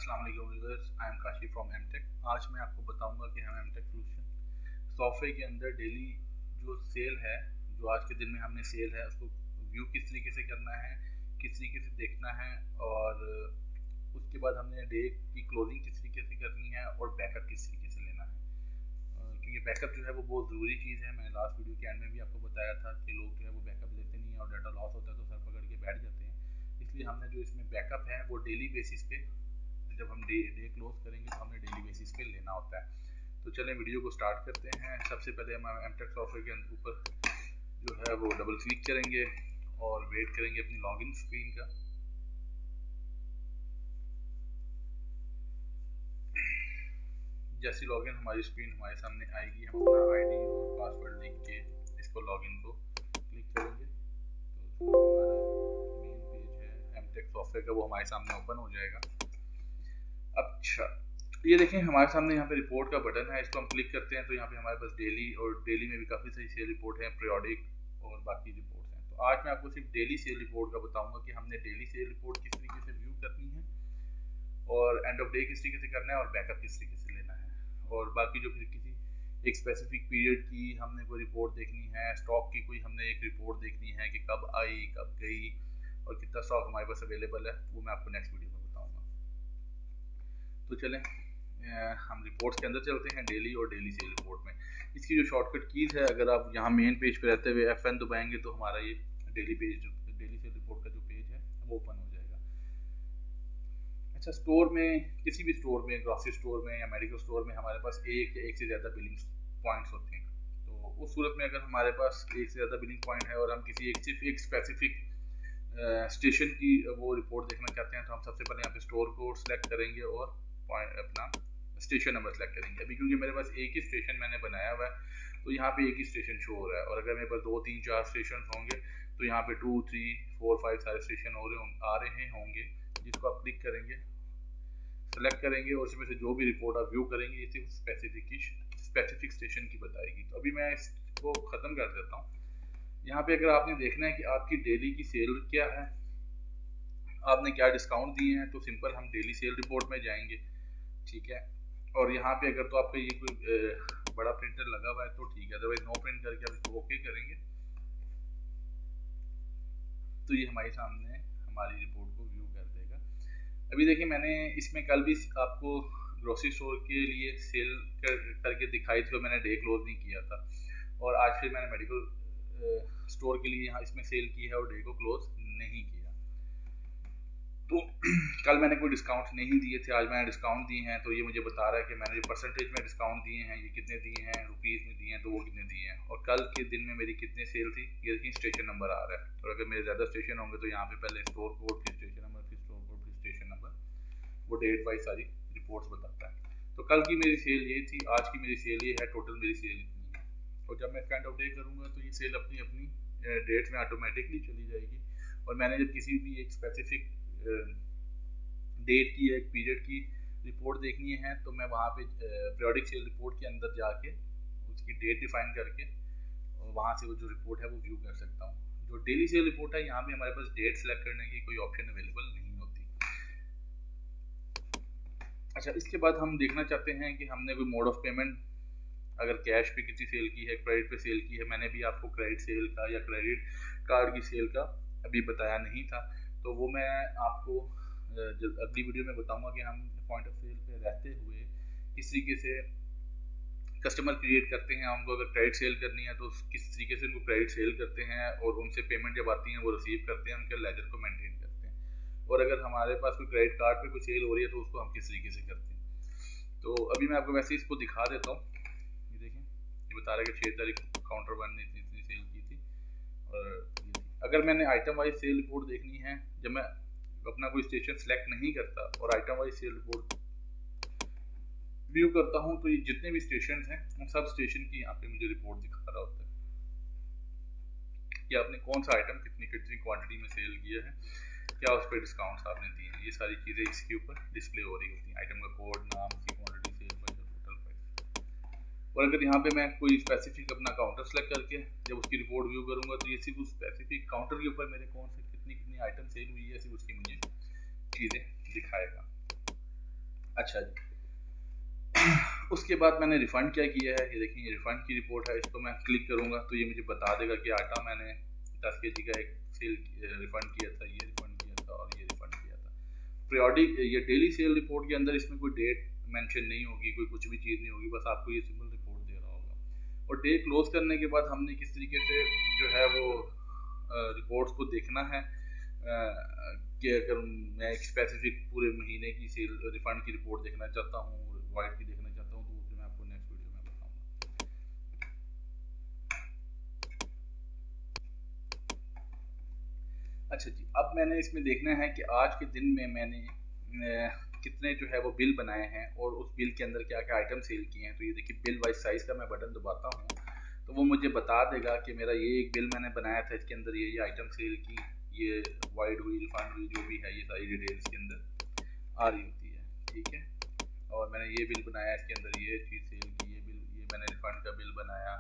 अस्सलाम वालेकुम viewers, I am Kashi from MTech. आज मैं आपको बताऊंगा कि हम एमटेक सोल्यूशन सॉफ्टवेयर के अंदर डेली जो सेल है, जो आज के दिन में हमने सेल है उसको व्यू किस तरीके से करना है, किस तरीके से देखना है और उसके बाद हमने डे की क्लोजिंग किस तरीके से करनी है और बैकअप किस तरीके से लेना है। क्योंकि बैकअप जो है वो बहुत ज़रूरी चीज़ है। मैंने लास्ट वीडियो के एंड में भी आपको बताया था कि लोग जो है वो बैकअप लेते नहीं है और डाटा लॉस होता है तो सर पकड़ के बैठ जाते हैं। इसलिए हमने जो इसमें बैकअप है वो डेली बेसिस पे, जब हम डे क्लोज करेंगे तो हमने डेली बेसिस पे लेना होता है। तो चलें वीडियो को स्टार्ट करते हैं। सबसे पहले हम एमटेक सॉफ्टवेयर के ऊपर जो है वो डबल क्लिक करेंगे और वेट करेंगे अपनी लॉगिन स्क्रीन का। जैसी लॉगिन हमारी स्क्रीन हमारे सामने आएगी, हम अपना आईडी और पासवर्ड लिख के इसको लॉगिन को क्लिक करेंगे तो जो हमारा मेन पेज है एमटेक सॉफ्टवेयर का वो हमारे सामने ओपन हो जाएगा। अच्छा, ये देखें हमारे सामने यहाँ पे रिपोर्ट का बटन है, इसको हम क्लिक करते हैं तो यहाँ पे हमारे पास डेली और डेली में भी काफ़ी सारी सेल रिपोर्ट है, पीरियोडिक और बाकी रिपोर्ट्स हैं। तो आज मैं आपको सिर्फ डेली सेल रिपोर्ट का बताऊंगा कि हमने डेली सेल रिपोर्ट किस तरीके से व्यू करनी है और एंड ऑफ डे किस तरीके से करना है और बैकअप किस तरीके से लेना है। और बाकी जो फिर किसी एक स्पेसिफिक पीरियड की हमने कोई रिपोर्ट देखनी है, स्टॉक की कोई हमने एक रिपोर्ट देखनी है कि कब आई कब गई और कितना स्टॉक हमारे पास अवेलेबल है, वो मैं आपको नेक्स्ट वीडियो में बताऊँगा। तो चलें हम रिपोर्ट्स के अंदर चलते हैं, डेली और डेली सेल रिपोर्ट में। इसकी जो शॉर्टकट कीज़ है, अगर आप यहाँ मेन पेज पे रहते हुए F1 दबाएंगे तो हमारा ये daily page, daily cell report का जो पेज है वो ओपन हो जाएगा। अच्छा, स्टोर में, किसी भी स्टोर में, ग्रॉसरी स्टोर में या मेडिकल स्टोर में हमारे पास एक या एक से ज़्यादा बिलिंग पॉइंट्स होते हैं। तो उस सूरत में अगर हमारे पास एक से ज़्यादा बिलिंग पॉइंट है और हम किसी एक स्पेसिफिक स्टेशन की वो रिपोर्ट देखना चाहते हैं तो हम सबसे पहले यहाँ पे स्टोर कोड सेलेक्ट करेंगे और अपना स्टेशन नंबर सेलेक्ट करेंगे। अभी क्योंकि मेरे पास एक ही स्टेशन मैंने बनाया हुआ है तो यहाँ पे एक ही स्टेशन शो हो रहा है, और अगर मेरे पास 2 3 4 स्टेशन होंगे तो यहाँ पे 2 3 4 5 सारे स्टेशन आ रहे होंगे, जिसको आप क्लिक करेंगे, सेलेक्ट करेंगे और इसमें से जो भी रिपोर्ट आप व्यू करेंगे ये सिर्फ स्पेसिफिक स्टेशन की बताएगी। तो अभी मैं इसको ख़त्म कर देता हूँ। यहाँ पे अगर आपने देखना है कि आपकी डेली की सेल क्या है, आपने क्या डिस्काउंट दिए हैं, तो सिंपल हम डेली सेल रिपोर्ट में जाएंगे, ठीक है। और यहाँ पे अगर तो आपका ये कोई बड़ा प्रिंटर लगा हुआ है तो ठीक है, अदरवाइज नो प्रिंट करके आप इसको ओके करेंगे तो ये हमारे सामने हमारी रिपोर्ट को व्यू कर देगा। अभी देखिए मैंने इसमें कल भी आपको ग्रोसरी स्टोर के लिए सेल करके दिखाई थी और मैंने डे क्लोज नहीं किया था, और आज फिर मैंने मेडिकल स्टोर के लिए यहाँ इसमें सेल की है और डे को क्लोज नहीं किया। तो कल मैंने कोई डिस्काउंट नहीं दिए थे, आज मैंने डिस्काउंट दिए हैं तो ये मुझे बता रहा है कि मैंने जो परसेंटेज में डिस्काउंट दिए हैं ये कितने दिए हैं, रुपीज़ में दिए हैं तो वो कितने दिए हैं, और कल के दिन में मेरी कितनी सेल थी ये देखिए स्टेशन नंबर आ रहा है। और अगर मेरे ज़्यादा स्टेशन होंगे तो यहाँ पे पहले स्टोर कोड, फिर स्टेशन नंबर, फिर स्टोर कोड, फिर स्टेशन नंबर, वो डेट वाइज सारी रिपोर्ट्स बताता है। तो कल की मेरी सेल ये थी, आज की मेरी सेल ये है, टोटल मेरी सेल इतनी है। और जब मैं एंड ऑफ डे करूँगा तो ये सेल अपनी अपनी डेट्स में ऑटोमेटिकली चली जाएगी। और मैंने जब किसी भी एक स्पेसिफिक डेट की, एक पीरियड की रिपोर्ट देखनी है तो मैं वहाँ पे पीरियोडिक सेल रिपोर्ट के अंदर जाके उसकी डेट डिफाइन करके और वहाँ से वो जो रिपोर्ट है वो व्यू कर सकता हूँ। जो डेली सेल रिपोर्ट है यहाँ पे हमारे पास डेट सेलेक्ट करने की कोई ऑप्शन अवेलेबल नहीं होती। अच्छा, इसके बाद हम देखना चाहते हैं कि हमने कोई मोड ऑफ पेमेंट, अगर कैश पे किसी सेल की है, क्रेडिट पे सेल की है। मैंने भी आपको क्रेडिट सेल का या क्रेडिट कार्ड की सेल का अभी बताया नहीं था, तो वो मैं आपको अगली वीडियो में बताऊंगा कि हम पॉइंट ऑफ सेल पे रहते हुए किस तरीके से कस्टमर क्रिएट करते हैं। हमको अगर क्रेडिट सेल करनी है तो किस तरीके से उनको क्रेडिट सेल करते हैं और उनसे पेमेंट जब आती है वो रिसीव करते हैं, उनके लेजर को मेंटेन करते हैं। और अगर हमारे पास कोई क्रेडिट कार्ड पे कोई सेल हो रही है तो उसको हम किस तरीके से करते हैं। तो अभी मैं आपको वैसे इसको दिखा देता हूँ। ये देखें, ये बता रहा है कि 6 तारीख काउंटर 1 ने इतनी सेल की थी। और अगर मैंने आइटम वाइज सेल रिपोर्ट देखनी है, जब मैं अपना कोई स्टेशन सेलेक्ट नहीं करता और item wise sale report view करता हूं तो ये जितने भी स्टेशन हैं उन सब स्टेशन की यहाँ पे मुझे रिपोर्ट दिखा रहा होता है कि आपने कौन सा आइटम कितनी कितनी क्वांटिटी में सेल किया है, क्या उस पर डिस्काउंट्स आपने दिए हैं, ये सारी चीज़ें इसके ऊपर डिस्प्ले हो रही होती हैं। आइटम का कोड, नाम, की क्वान्टिटी, सेल प्राइस और टोटल प्राइस। और अगर यहाँ पे मैं कोई स्पेसिफिक अपना काउंटर सेलेक्ट करके जब उसकी रिपोर्ट व्यू करूँगा तो ये सिर्फ उस स्पेसिफिक काउंटर के ऊपर मेरे कौन से कितनी कितनी आइटम सेल हुई है सिर्फ उसकी मुझे चीज़ें दिखाएगा। अच्छा जी, उसके बाद मैंने रिफ़ंड क्या किया है, ये देखिए, ये रिफ़ंड की रिपोर्ट है। इसको मैं क्लिक करूँगा तो ये मुझे बता देगा कि आटा मैंने 10 केजी का एक सेल रिफ़ंड किया था, ये रिफ़ंड किया था और ये रिफ़ंड किया था। पीरियोडिक ये डेली सेल रिपोर्ट के अंदर इसमें कोई डेट मेंशन नहीं होगी, कोई कुछ भी चीज़ नहीं होगी, बस आपको ये सिंपल रिपोर्ट दे रहा होगा। और डे क्लोज करने के बाद हमने किस तरीके से जो है वो रिपोर्ट्स को देखना है कि अगर मैं एक स्पेसिफिक पूरे महीने की सेल रिफंड की रिपोर्ट देखना चाहता हूँ, वाइड की देखना चाहता हूँ, तो वो फिर मैं आपको नेक्स्ट वीडियो में बताऊँगा। अच्छा जी, अब मैंने इसमें देखना है कि आज के दिन में मैंने कितने जो है वो बिल बनाए हैं और उस बिल के अंदर क्या क्या आइटम सेल किए हैं। तो ये देखिए, बिल वाइज साइज़ का मैं बटन दबाता हूँ तो वो मुझे बता देगा कि मेरा ये एक बिल मैंने बनाया था, इसके अंदर ये आइटम सेल की, ये वाइड हुई, रिफंड हुई, जो भी है ये सारी डिटेल इसके अंदर आ रही होती है। ठीक है, और मैंने ये बिल बनाया, इसके अंदर ये चीज़ सेल की, ये बिल, ये मैंने रिफंड का बिल बनाया,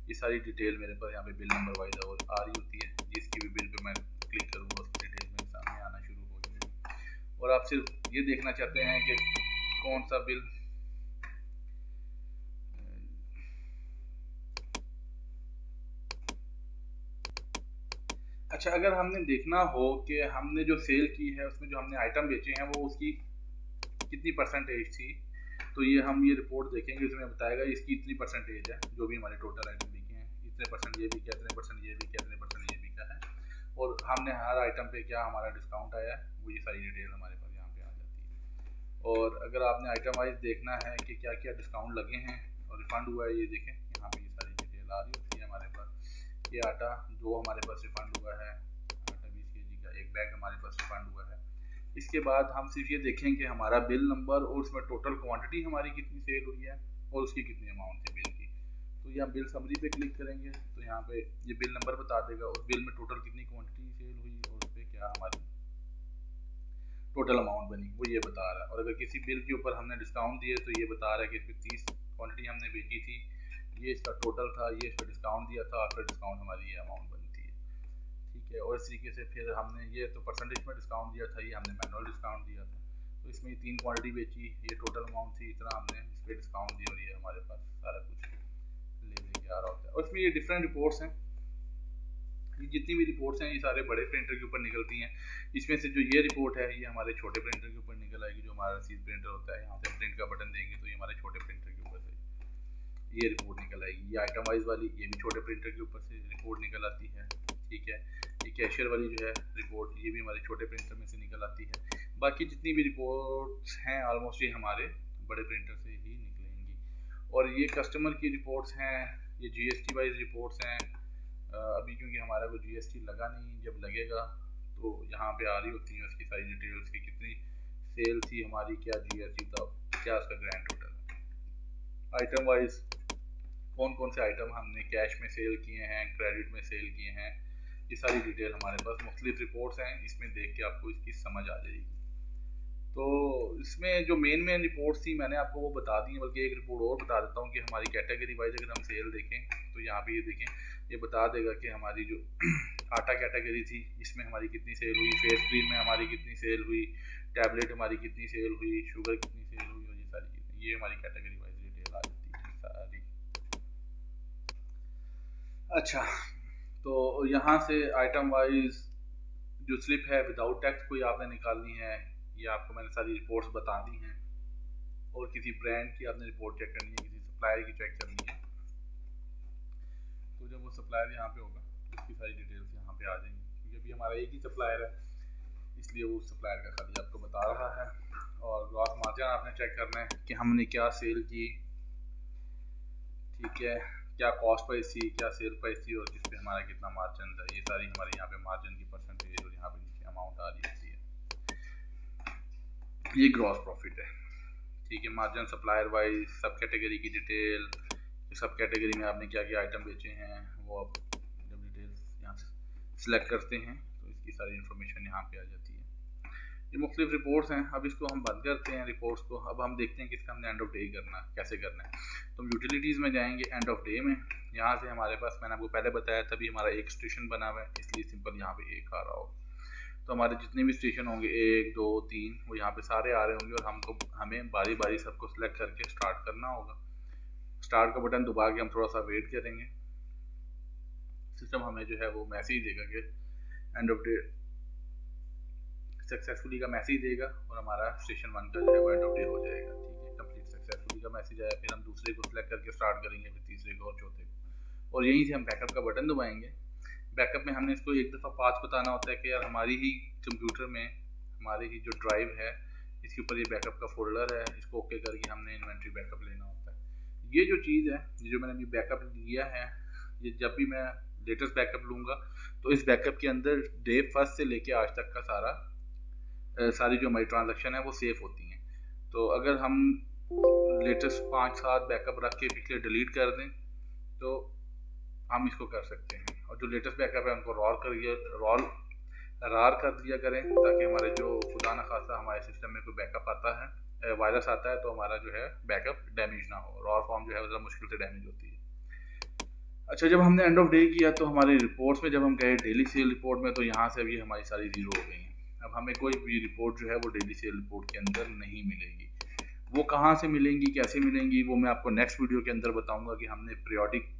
ये सारी डिटेल मेरे पास यहाँ पे बिल नंबर वाइज और आ रही होती है। जिसकी भी बिल पे मैं क्लिक करूँगा उसकी डिटेल मेरे सामने आना शुरू हो जाएगी। और आप सिर्फ ये देखना चाहते हैं कि कौन सा बिल, अच्छा, अगर हमने देखना हो कि हमने जो सेल की है उसमें जो हमने आइटम बेचे हैं वो उसकी कितनी परसेंटेज थी, तो ये हम ये रिपोर्ट देखेंगे, इसमें बताएगा इसकी इतनी परसेंटेज है, जो भी हमारे टोटल आइटम बिके हैं, इतने परसेंट ये भी क्या, इतने परसेंट ये भी क्या, इतने परसेंट ये भी क्या है, और हमने हर आइटम पे क्या हमारा डिस्काउंट आया है, वो ये सारी डिटेल हमारे पास यहाँ पे आ जाती है। और अगर आपने आइटम वाइज देखना है कि क्या क्या डिस्काउंट लगे हैं और रिफंड हुआ है, ये देखें यहाँ पे ये सारी डिटेल आ रही होती है हमारे पास। ये आटा जो हमारे पास रिफंड हुआ है, आटा 20 केजी का एक बैग हमारे पास रिफंड हुआ है। इसके बाद हम सिर्फ ये देखेंगे हमारा बिल नंबर और उसमें टोटल क्वांटिटी हमारी कितनी सेल हुई है और उसकी कितनी अमाउंट है बिल की। तो यहाँ बिल समरी पे क्लिक करेंगे तो यहाँ पे ये बिल नंबर बता देगा उस बिल में टोटल कितनी क्वांटिटी सेल हुई और उस पर क्या हमारी टोटल अमाउंट बनी, वो ये बता रहा है। और अगर किसी बिल के ऊपर हमने डिस्काउंट दिए तो ये बता रहा है कि इसमें 30 क्वान्टिटी हमने बेची थी, ये इसका टोटल था, ये इसका डिस्काउंट दिया था, आफ्टर डिस्काउंट हमारी ये अमाउंट बनती है। ठीक है, और इस तरीके से फिर हमने ये तो परसेंटेज में डिस्काउंट दिया था, ये हमने मैनुअल डिस्काउंट दिया था, तो इसमें 3 क्वांटिटी बेची, ये टोटल अमाउंट थी, इतना हमने इस पर डिस्काउंट दिया और ये हमारे पास सारा कुछ ले लेके आ रहा होता है। और इसमें ये डिफरेंट रिपोर्ट्स हैं, ये जितनी भी रिपोर्ट्स हैं ये सारे बड़े प्रिंटर के ऊपर निकलती हैं। इसमें से जो ये रिपोर्ट है ये हमारे छोटे प्रिंटर के ऊपर निकल आएगी, जो हमारा रसीद प्रिंटर होता है, यहाँ से प्रिंट का बटन देंगे तो ये हमारे छोटे प्रिंटर के ऊपर से ये रिपोर्ट निकल आएगी। ये आइटम वाइज वाली ये भी छोटे प्रिंटर के ऊपर से रिपोर्ट निकल आती है। ठीक है, ये कैशियर वाली जो है रिपोर्ट ये भी हमारे छोटे प्रिंटर में से निकल आती है। बाकी जितनी भी रिपोर्ट्स हैं ऑलमोस्ट ये हमारे बड़े प्रिंटर से ही निकलेंगी। और ये कस्टमर की रिपोर्ट्स हैं, ये GST वाइज रिपोर्ट्स हैं। अभी क्योंकि हमारा कोई GST लगा नहीं, जब लगेगा तो यहाँ पे आ रही होती है उसकी सारी डिटेल्स की, कितनी सेल थी हमारी, क्या GST था, क्या उसका ग्रैंड टोटल है। आइटम वाइज कौन कौन से आइटम हमने कैश में सेल किए हैं, क्रेडिट में सेल किए हैं, ये सारी डिटेल हमारे पास मुख्तलिफ रिपोर्ट्स हैं, इसमें देख के आपको इसकी समझ आ जाएगी। तो इसमें जो मेन रिपोर्ट्स थी मैंने आपको वो बता दी है, बल्कि एक रिपोर्ट और बता देता हूँ कि हमारी कैटेगरी वाइज अगर हम सेल देखें तो यहाँ पे ये देखें, ये बता देगा कि हमारी जो आटा कैटेगरी थी इसमें हमारी कितनी सेल हुई, फेस क्रीम में हमारी कितनी सेल हुई, टैबलेट हमारी कितनी सेल हुई, शुगर कितनी सेल हुई, और ये सारी चीज़ें, ये हमारी कैटेगरी वाइज डिटेल आ जाती है सारी। अच्छा, तो यहाँ से आइटम वाइज जो स्लिप है विदाउट टैक्स कोई आपने निकालनी है, ये आपको मैंने सारी रिपोर्ट्स बता दी हैं। और किसी ब्रांड की आपने रिपोर्ट चेक करनी है, किसी सप्लायर की चेक करनी है, तो जब वो सप्लायर यहाँ पे होगा उसकी सारी डिटेल्स यहाँ पे आ जाएंगी। क्योंकि अभी हमारा एक ही सप्लायर है इसलिए वो सप्लायर का खाली आपको बता रहा है। और ग्रॉस मार्जिन आपने चेक करना है कि हमने क्या सेल की, ठीक है, क्या कॉस्ट प्राइस थी, क्या सेल प्राइस थी और किस पे हमारा कितना मार्जिन था, ये सारी हमारे यहाँ पे मार्जिन की परसेंटेज और यहाँ पे नीचे अमाउंट आ रही होती है। ये ग्रॉस प्रॉफिट है। ठीक है, मार्जिन सप्लायर वाइज सब कैटेगरी की डिटेल, सब कैटेगरी में आपने क्या क्या आइटम बेचे हैं वो आप जब डिटेल्स यहाँ से सिलेक्ट करते हैं तो इसकी सारी इन्फॉर्मेशन यहाँ पे आ जाती है। ये मुख्तलिफ रिपोर्ट्स हैं। अब इसको हम बंद करते हैं रिपोर्ट्स को। अब हम देखते हैं कि इसका हमने एंड ऑफ डे करना कैसे करना है। तो हम यूटिलिटीज़ में जाएंगे, एंड ऑफ डे में, यहाँ से हमारे पास मैंने आपको पहले बताया तभी हमारा एक स्टेशन बना हुआ है इसलिए सिंपल यहाँ पे एक आ रहा होगा। तो हमारे जितने भी स्टेशन होंगे 1 2 3 वो यहाँ पे सारे आ रहे होंगे और हमें बारी बारी सबको सिलेक्ट करके स्टार्ट करना होगा। स्टार्ट का बटन दबा के हम थोड़ा सा वेट करेंगे। सिस्टम हमें जो है वो मैसेज देगा कि एंड ऑफ डे सक्सेसफुली का मैसेज देगा और हमारा स्टेशन 1 का जो है वो एंड ऑफ डे हो जाएगा। ठीक है, कंप्लीट सक्सेसफुली का मैसेज आया, फिर हम दूसरे को सिलेक्ट करके स्टार्ट करेंगे, फिर तीसरे को और चौथे को, और यहीं से हम बैकअप का बटन दबाएंगे। बैकअप में हमने इसको एक दफ़ा पाथ बताना होता है कि यार हमारी ही कंप्यूटर में हमारी ही जो ड्राइव है इसके ऊपर ये बैकअप का फोल्डर है, इसको ओके करके हमने इन्वेंट्री बैकअप लेना होता है। ये जो चीज़ है, ये जो मैंने अभी बैकअप लिया है, ये जब भी मैं लेटेस्ट बैकअप लूँगा तो इस बैकअप के अंदर डे 1 से लेके आज तक का सारी जो हमारी ट्रांजैक्शन है वो सेफ होती हैं। तो अगर हम लेटेस्ट 5-7 बैकअप रख के पिछले डिलीट कर दें तो हम इसको कर सकते हैं, और जो लेटेस्ट बैकअप है उनको रार कर दिया करें, ताकि हमारे जो खुदा न खास्ता हमारे सिस्टम में कोई बैकअप आता है, वायरस आता है, तो हमारा जो है बैकअप डैमेज ना हो। रॉर फॉर्म जो है ज़रा मुश्किल से डैमेज होती है। अच्छा, जब हमने एंड ऑफ डे किया तो हमारी रिपोर्ट्स में जब हम गए डेली सेल रिपोर्ट में, तो यहाँ से अभी हमारी सारी ज़ीरो हो गई हैं। अब हमें कोई भी रिपोर्ट जो है वो डेली सेल रिपोर्ट के अंदर नहीं मिलेगी। वो कहाँ से मिलेंगी, कैसे मिलेंगी, वो मैं आपको नेक्स्ट वीडियो के अंदर बताऊँगा कि हमने पीरियोडिक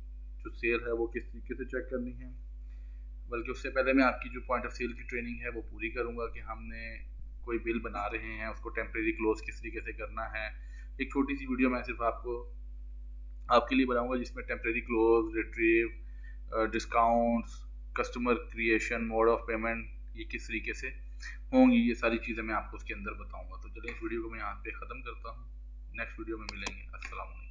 जो सेल है वो किस तरीके से चेक करनी है। बल्कि उससे पहले मैं आपकी जो पॉइंट ऑफ सेल की ट्रेनिंग है वो पूरी करूँगा कि हमने कोई बिल बना रहे हैं उसको टेम्परेरी क्लोज किस तरीके से करना है। एक छोटी सी वीडियो मैं सिर्फ आपके लिए बनाऊँगा जिसमें temporary close, retrieve, discounts, customer creation, mode of payment, ये किस तरीके से होंगी, ये सारी चीज़ें मैं आपको उसके अंदर बताऊँगा। तो चलिए इस वीडियो को मैं यहाँ पे ख़त्म करता हूँ, नेक्स्ट वीडियो में मिलेंगे। अस्सलाम वालेकुम।